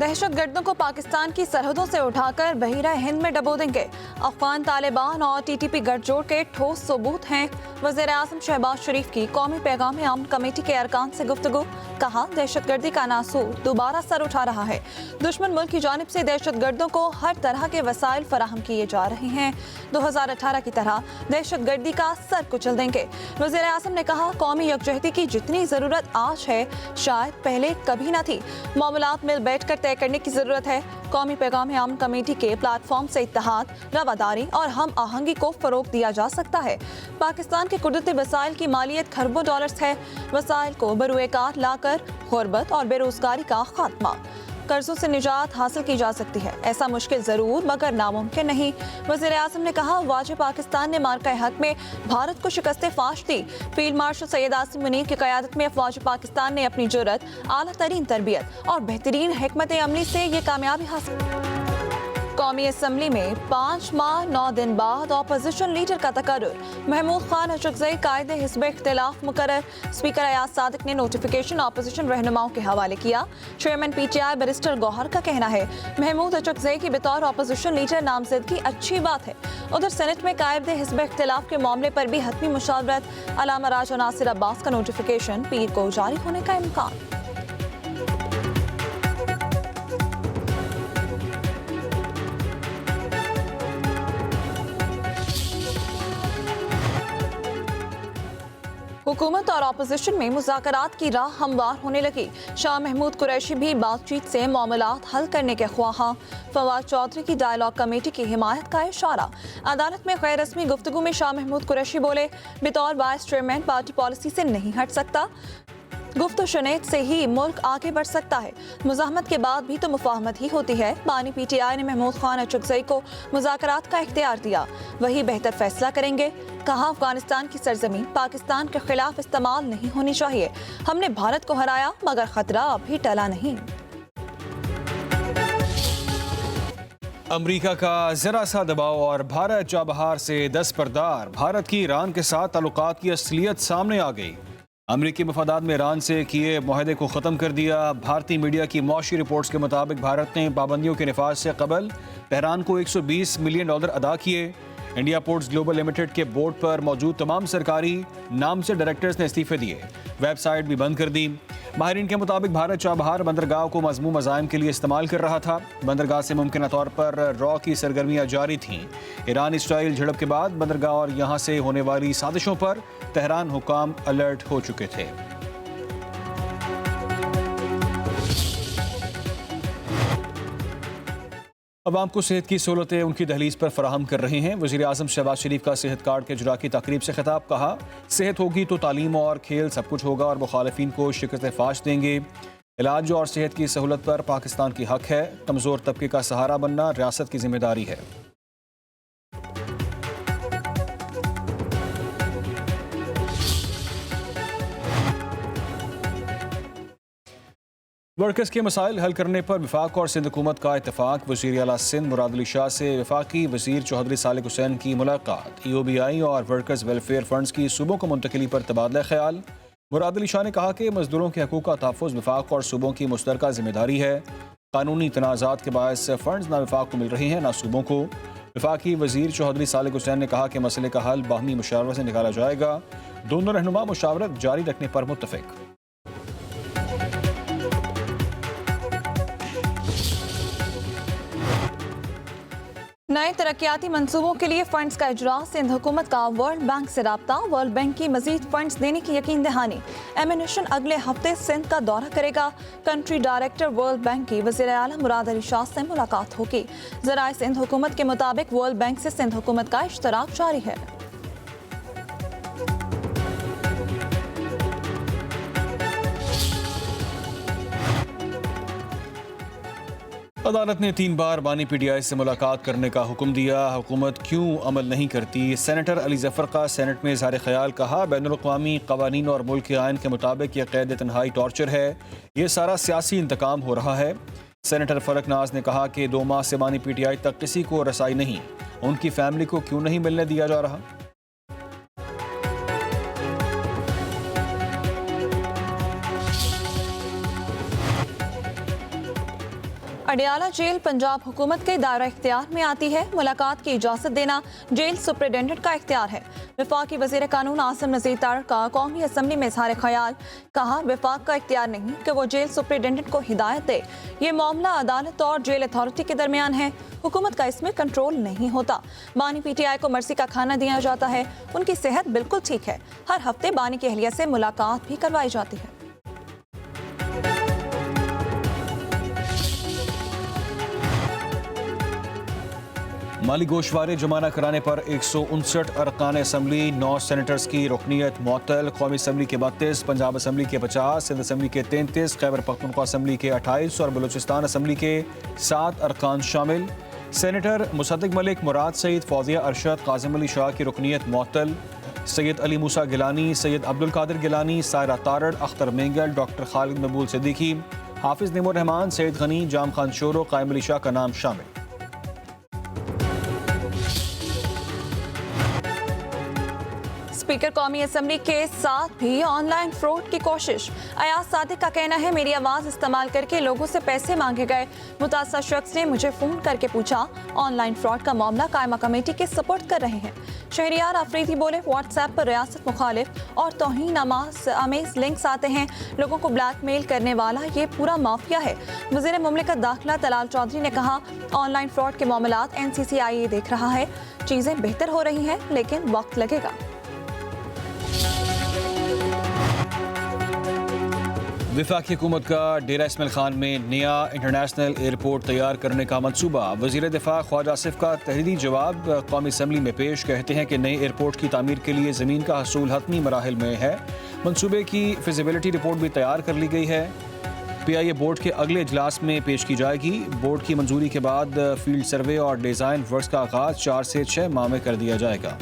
दहशतगर्दों को पाकिस्तान की सरहदों से उठाकर बहिरा हिंद में डबो देंगे। अफगान तालिबान और टीटीपी गठजोड़ के ठोस सबूत हैं। वज़ीर आज़म शहबाज शरीफ की कौमी पैगाम अमन कमेटी के अरकान से गुफ्तगू। कहा, दहशतगर्दी का नासूर दोबारा सर उठा रहा है। दुश्मन मुल्क की जानिब से दहशतगर्दों को हर तरह के वसाइल फराहम किए जा रहे हैं। 2018 की तरह दहशतगर्दी का सर कुचल देंगे। वज़ीर आज़म ने कहा, कौमी यकजहती की जितनी ज़रूरत आज है शायद पहले कभी न थी। मामलात मिल बैठ कर तय करने की जरूरत है। कौमी पैगाम अमन कमेटी के प्लेटफॉर्म से इत्तेहाद, रवादारी और हम आहंगी को फरोग दिया जा सकता है। पाकिस्तान के कुदरती वसाइल की मालियत खरबों डॉलर्स है। वसाइल को बरूएकार लाकर गुर्बत और बेरोजगारी का खात्मा, कर्जों से निजात हासिल की जा सकती है। ऐसा मुश्किल जरूर मगर नामुमकिन नहीं। वज़ीर आज़म ने कहा, वाजिब पाकिस्तान ने मार्का हक में भारत को शिकस्त फाश दी। फील्ड मार्शल सैयद आसिम मुनीर की क़यादत में अफवाज पाकिस्तान ने अपनी जुर्रत, आला तरीन तरबियत और बेहतरीन हिकमत अमली से ये कामयाबी हासिल। कौमी असम्बली में 5 माह 9 दिन बाद अपोजिशन लीडर का तकर्रुर। महमूद खान अशरफजई कायदे हिस्ब इख्तिलाफ मुकर्रर। स्पीकर अयाज सादिक ने नोटिफिकेशन अपोजिशन रहनुमाओं के हवाले किया। चेयरमैन PTI बैरिस्टर गौहर का कहना है, महमूद अशरफजई की बतौर अपोजिशन लीडर नामजदगी अच्छी बात है। उधर सेनेट में कायदे हिस्ब इख्तिलाफ के मामले पर भी हतमी मुशावरत। अलामा राजा नासिर अब्बास का नोटिफिकेशन पीर को जारी होने का इम्कान। हुकूमत और अपोजिशन में मुज़ाकरात की राह हमवार होने लगी। शाह महमूद कुरैशी भी बातचीत से मामलात हल करने के ख्वाहां। फवाद चौधरी की डायलॉग कमेटी की हिमायत का इशारा। अदालत में गैर रस्मी गुफ्तगू में शाह महमूद कुरैशी बोले, बतौर वाइस चेयरमैन पार्टी पॉलिसी से नहीं हट सकता। गुफ्त शनेत से ही मुल्क आगे बढ़ सकता है। मुज़ाहमत के बाद भी तो मुफाहमत ही होती है। बानी PTI ने महमूद खान अशरफजई को मुज़ाकरात का इख्तियार दिया, वही बेहतर फैसला करेंगे। कहा, अफगानिस्तान की सरजमीन पाकिस्तान के खिलाफ इस्तेमाल नहीं होनी चाहिए। हमने भारत को हराया मगर खतरा अभी टला नहीं। अमरीका का जरा सा दबाव और भारत चाबहार से दस्तबरदार। भारत की ईरान के साथ ताल्लुकात की असलियत सामने आ गई। अमरीकी मफादात में ईरान से किए मुआहदे को ख़त्म कर दिया। भारतीय मीडिया की मौशी रिपोर्ट्स के मुताबिक भारत ने पाबंदियों के नफाज से कबल तेहरान को $120 मिलियन अदा किए। इंडिया पोर्ट्स ग्लोबल लिमिटेड के बोर्ड पर मौजूद तमाम सरकारी नामज़द डायरेक्टर्स ने इस्तीफे दिए। वेबसाइट भी बंद कर दी। माहिरीन के मुताबिक भारत चाबहार बंदरगाह को मज़मूम मज़ाइम के लिए इस्तेमाल कर रहा था। बंदरगाह से मुमकिन तौर पर रॉ की सरगर्मियाँ जारी थीं। ईरान इसराइल झड़प के बाद बंदरगाह और यहाँ से होने वाली साजिशों पर तेहरान हुकाम अलर्ट हो चुके थे। अवाम को सेहत की सहूलतें उनकी दहलीज पर फराहम कर रहे हैं। वज़ीर आज़म शहबाज शरीफ का सेहत कार्ड के इजरा की तकरीब से खिताब। कहा, सेहत होगी तो तालीम और खेल सब कुछ होगा और मुखालिफिन को शिकस्त फाश देंगे। इलाज और सेहत की सहूलत पर पाकिस्तान की हक है। कमज़ोर तबके का सहारा बनना रियासत की जिम्मेदारी है। वर्कर्स के मसाइल हल करने पर वफाक और सिंध हुकूमत का इत्तेफाक। वज़ीर आला सिंध मुराद अली शाह से वफाकी वज़ीर चौधरी सालिक हुसैन की मुलाकात। EOBI और वर्कर्स वेलफेयर फंड्स की सूबों को मुंतकिली पर तबादला ख्याल। मुराद अली शाह ने कहा कि मजदूरों के हकूक़ का तहफ़्फ़ुज़ वफाक और सूबों की मुश्तरका जिम्मेदारी है। कानूनी तनाज़ात के बायस फंड्स ना वफाक को मिल रहे हैं ना सूबों को। वफाकी वज़ीर चौधरी सालिक हुसैन ने कहा कि मसले का हल बाहमी मुशावरत से निकाला जाएगा। दोनों रहनुमा मुशावरत जारी रखने पर मुत्तफ़िक। नए तरक्याती मंसूबों के लिए फंड्स का इजरा। सिंध हुकूमत का वर्ल्ड बैंक से राब्ता। वर्ल्ड बैंक की मजीद फंड्स देने की यकीन दहानी। एमिनेशन अगले हफ्ते सिंध का दौरा करेगा। कंट्री डायरेक्टर वर्ल्ड बैंक की वज़ीर आला मुराद अली शाह से मुलाकात होगी। ज़राए सिंध हुकूमत के मुताबिक वर्ल्ड बैंक से सिंध हुकूमत का इश्तराक जारी है। अदालत ने 3 बार बानी PTI से मुलाकात करने का हुक्म दिया। हुकूमत क्यों अमल नहीं करती? सेनेटर अली जफ़र का सेनेट में इज़हार ख्याल। कहा, बैनुल-अक़वामी क़वानीन और मुल्क के आइन के मुताबिक यह क़ैद तन्हाई टॉर्चर है। ये सारा सियासी इंतकाम हो रहा है। सेनेटर फलक नाज ने कहा कि 2 माह से बानी PTI तक किसी को रसाई नहीं। उनकी फैमिली को क्यों नहीं मिलने दिया जा रहा? अडियाला जेल पंजाब हुकूमत के दायरा इख्तियार में आती है। मुलाकात की इजाज़त देना जेल सुपरिटेंडेंट का इख्तियार है। वफाकी वज़ीर कानून आसिम नज़ीर तारड़ का कौमी असम्बली में इज़हार ख्याल। कहा, वफाक का इख्तियार नहीं कि वो जेल सुपरिटेंडेंट को हिदायत दे। ये मामला अदालत और जेल अथॉरिटी के दरमियान है। हुकूमत का इसमें कंट्रोल नहीं होता। बानी PTI को मर्सी का खाना दिया जाता है। उनकी सेहत बिल्कुल ठीक है। हर हफ्ते बानी की अहलिया से मुलाकात भी करवाई जाती है। माली गोशवारे जमाना कराने पर 159 अरकान असम्बली, 9 सेनेटर्स की रुकनीत मुअत्तल। कौमी असम्बली के 32, पंजाब असम्बली के 50, सिंध असम्बली के 33, खैबर पख्तूनख्वा असम्बली के 28 और बलूचिस्तान असम्बली के 7 अरकान शामिल। सेनेटर मुसद्दिक मलिक, मुराद सईद, फौजिया अरशद, काजिम अली शाह की रुकनीत मुअत्तल। सैयद अली मूसा गिलानी, सैयद अब्दुल कादिर गिलानी, सायरा तारड़, अख्तर मेंगल, डॉक्टर खालिद मकबूल सिद्दीकी, हाफिज निमोर रहमान, सैयद गनी, जाम खान शोरो, कायम अली शाह का नाम शामिल। स्पीकर कौमी असम्बली के साथ भी ऑनलाइन फ्रॉड की कोशिश। अयाज सादिक का कहना है, मेरी आवाज़ इस्तेमाल करके लोगों से पैसे मांगे गए। मुतासर शख्स ने मुझे फ़ोन करके पूछा। ऑनलाइन फ्रॉड का मामला कायमा कमेटी के सपोर्ट कर रहे हैं। शहरियार अफरीदी बोले, व्हाट्सएप पर रियासत मुखालिफ और तौहीन आमेज लिंक्स आते हैं। लोगों को ब्लैकमेल करने वाला ये पूरा माफिया है। वज़ीर मुमलिकत दाखिला तलाल चौधरी ने कहा, ऑनलाइन फ्रॉड के मामलात NCCI देख रहा है। चीज़ें बेहतर हो रही हैं, लेकिन वक्त लगेगा। वफाकी हुकूमत का डेरा इस्माइल खान में नया इंटरनेशनल एयरपोर्ट तैयार करने का मंसूबा। वज़ीर दिफा ख्वाजा आसिफ का तहरीरी जवाब कौमी असम्बली में पेश। कहते हैं कि नए एयरपोर्ट की तामीर के लिए ज़मीन का हसूल हतमी मराहिल में है। मंसूबे की फिजिबिलिटी रिपोर्ट भी तैयार कर ली गई है। PIA बोर्ड के अगले इजलास में पेश की जाएगी। बोर्ड की मंजूरी के बाद फील्ड सर्वे और डिज़ाइन वर्क्स का आगाज़ 4 से 6 माह में कर दिया जाएगा।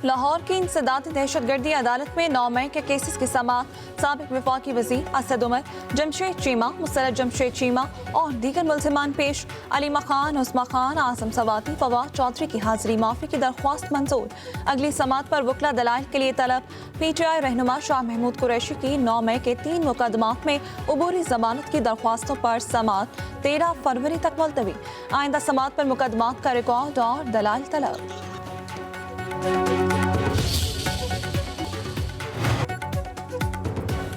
लाहौर की इंसदादी दहशतगर्दी अदालत में 9 मई के केसेस की समाअत। साबिक वफाकी वज़ीर असद उमर, जमशेद चीमा, मुसर्रत जमशेद चीमा और दीगर मुल्ज़िमान पेश। अलीमा खान, उस्मा खान, आसम सवाती, फवाद चौधरी की हाजिरी माफ़ी की दरख्वास्त मंजूर। अगली समाअत पर वकला दलाइल के लिए तलब। PTI रहनुमा शाह महमूद कुरैशी की 9 मई के 3 मुकदमात में अबूरी जमानत की दरख्वास्तों पर समाअत 13 फरवरी तक मुलतवी। आइंदा समाअत पर मुकदमात का रिकॉर्ड और दलाइल तलब।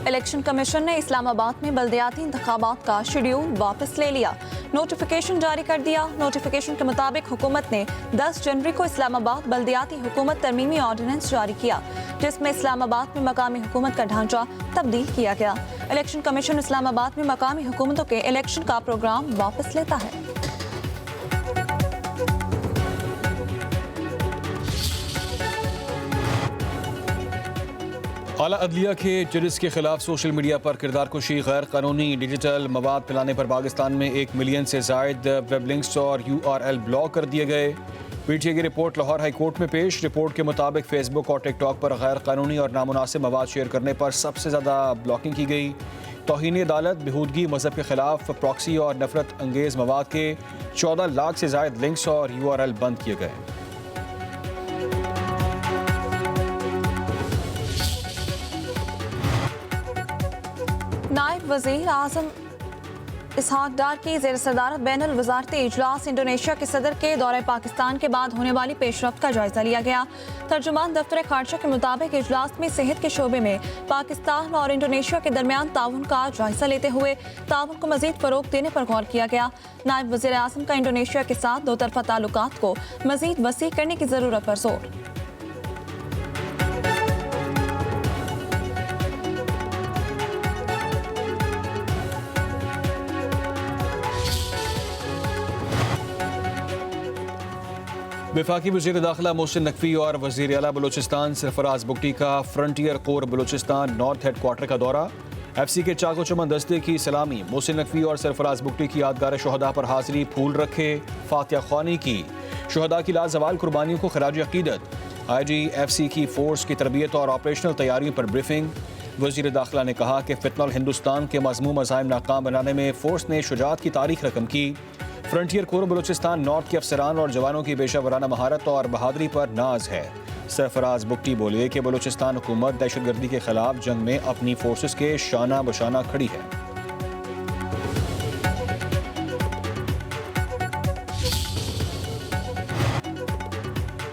इलेक्शन कमीशन ने इस्लामाबाद में बल्दियाती इंतखाबात का शेड्यूल वापस ले लिया। नोटिफिकेशन जारी कर दिया। नोटिफिकेशन के मुताबिक हुकूमत ने 10 जनवरी को इस्लामाबाद बल्दियाती हुकूमत तरमीमी ऑर्डिनेंस जारी किया, जिसमें इस्लामाबाद में मकामी हुकूमत का ढांचा तब्दील किया गया। इलेक्शन कमीशन इस्लामाबाद में मकामी हुकूमतों के इलेक्शन का प्रोग्राम वापस लेता है। आला अदलिया के जजिस के खिलाफ सोशल मीडिया पर किरदार कुशी, गैर कानूनी डिजिटल मवाद फैलाने पर पाकिस्तान में 1 मिलियन से जायद वेब लिंक्स और URL ब्लॉक कर दिए गए। PTI की रिपोर्ट लाहौर हाई कोर्ट में पेश। रिपोर्ट के मुताबिक फेसबुक और टिकटॉक पर गैर कानूनी और नामुनासिब मवाद शेयर करने पर सबसे ज़्यादा ब्लॉकिंग की गई। तौहीन अदालत, बेहूदगी, मजहब के खिलाफ प्रॉक्सी और नफरत अंगेज़ मवाद के 14 लाख से जायद लिंक्स और URL बंद किए गए। नायब वज़ीर आज़म इसहाक डार की ज़ेर सदारत बैनुल वज़ारती इजलास इंडोनेशिया के सदर के दौरे पाकिस्तान के बाद होने वाली पेशरफ्त का जायजा लिया गया। तर्जुमान दफ्तर खारजा के मुताबिक इजलास में सेहत के शोबे में पाकिस्तान और इंडोनेशिया के दरमियान ताउन का जायजा लेते हुए ताउन को मजीद फरोग देने पर गौर किया गया। नायब वज़ीर आज़म का इंडोनेशिया के साथ दो तरफा ताल्लुकात को मजीद वसी करने की ज़रूरत पर जोर। वफाकी वज़ीर दाखिला मोहसिन नकवी और वज़ीर आला बलूचिस्तान सरफराज बुगटी का frontier core Balochistan north headquarter का दौरा। FC के चाको चमन दस्ते की सलामी। मोहसिन नकवी और सरफराज बुगटी की यादगार शहदा पर हाजिरी, फूल रखे, फातिया ख्वानी की। शहदा की लाजवाल कुर्बानियों को खराज अकीदत। IG FC की फोर्स की तरबियत और ऑपरेशनल तैयारियों पर ब्रीफिंग। वज़ीर दाखिला ने कहा कि फितनल हिंदुस्तान के मज़मूम अज़ाइम नाकाम बनाने में फोर्स ने शुजाअत की तारीख रकम की। फ्रंटियर कोर बलूचिस्तान नॉर्थ के अफसरान और जवानों की पेशा वराना महारत और बहादुरी पर नाज है। सरफराज बुगटी बोले कि बलूचिस्तान हुकूमत दहशतगर्दी के खिलाफ जंग में अपनी फोर्सेस के शाना बशाना खड़ी है।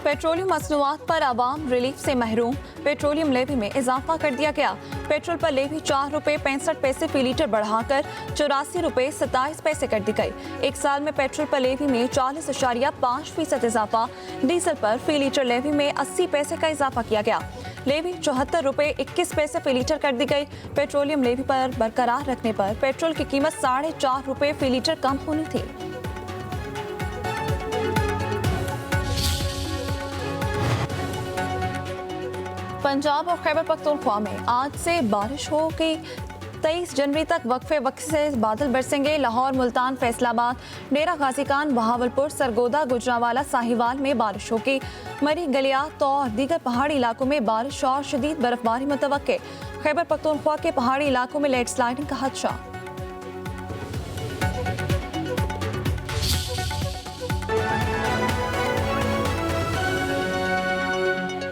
पेट्रोलियम मसनूआत पर आवाम रिलीफ से महरूम, पेट्रोलियम लेवी में इजाफा कर दिया गया। पेट्रोल पर लेवी 4 रुपये 65 पैसे फी लीटर बढ़ाकर 84 रुपये 27 पैसे कर दी गई। एक साल में पेट्रोल पर लेवी में 40.5% इजाफा, डीजल पर फी लीटर लेवी में 80 पैसे का इजाफा किया गया। लेवी 74 रुपये 21 पैसे फी लीटर कर दी गई। पेट्रोलियम लेवी पर बरकरार रखने पर पेट्रोल की कीमत 4.5 रुपये फी लीटर कम होनी थी। पंजाब और खैबर पख्तूनख्वा में आज से बारिश होगी। 23 जनवरी तक वक्फे से बादल बरसेंगे। लाहौर, मुल्तान, फैसलाबाद, डेरा गाजी खान, बहावलपुर, सरगोदा, गुजरांवाला, साहिवाल में बारिश होगी। मरी, गलियात और दीगर पहाड़ी इलाकों में बारिश और शदीद बर्फबारी मुतवक्के। खैबर पख्तूनख्वा के पहाड़ी इलाकों में लैंडस्लाइडिंग का खदशा।